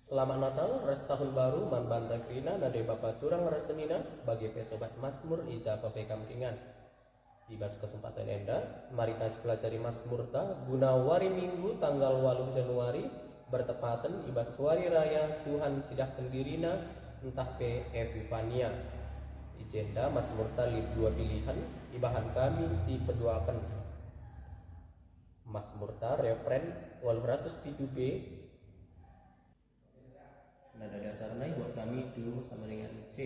Selamat Natal, res tahun baru, man banda krina, nade bapa turang resenina, bagi pesobat Mazmur ija papekam ringan. Ibas kesempatan enda, mari kita pelajari Mazmur ta, guna wari minggu tanggal 8 Januari, bertepatan ibas wari raya Tuhan cidah kendirina, entah pe Epifania. Ijenda Mazmur ta lib 2 pilihan, ibahan kami si peduakan. Mazmur ta referen 807b. Nada dasarnya buat kami dulu sama dengan C.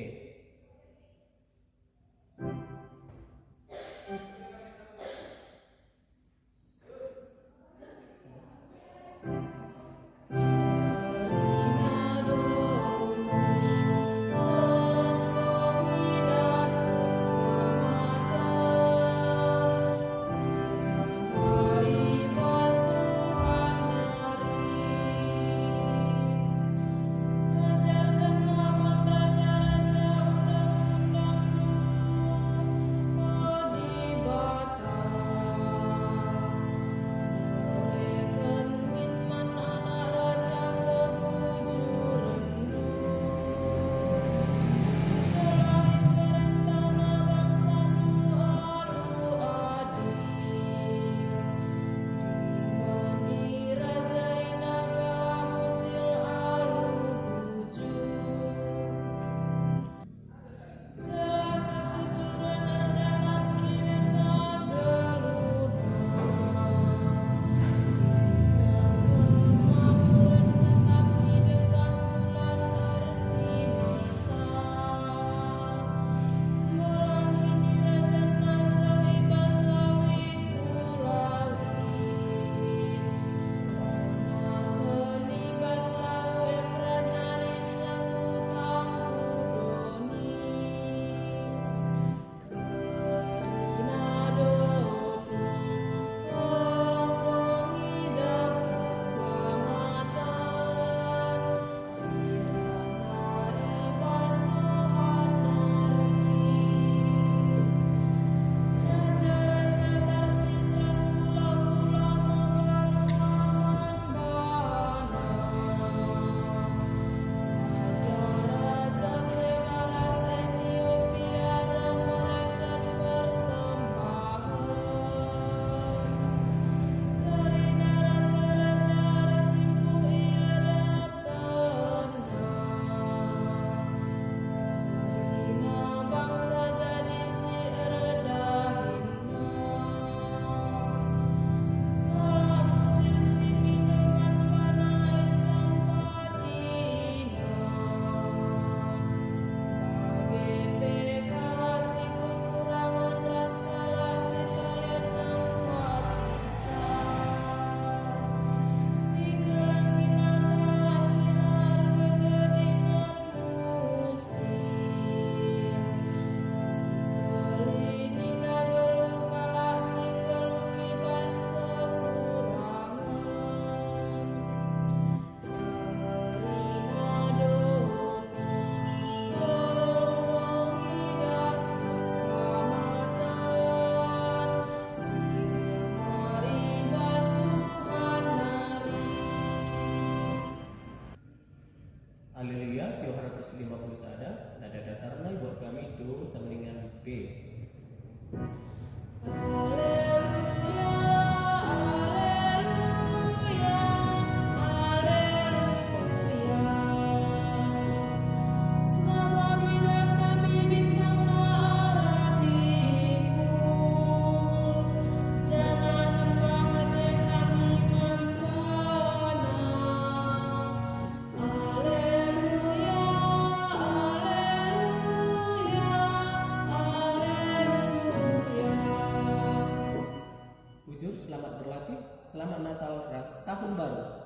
Haleluya, sio 150 sada, nada dasarnya buat kami do sama dengan B. Selamat berlatih, selamat Natal, ras tahun baru.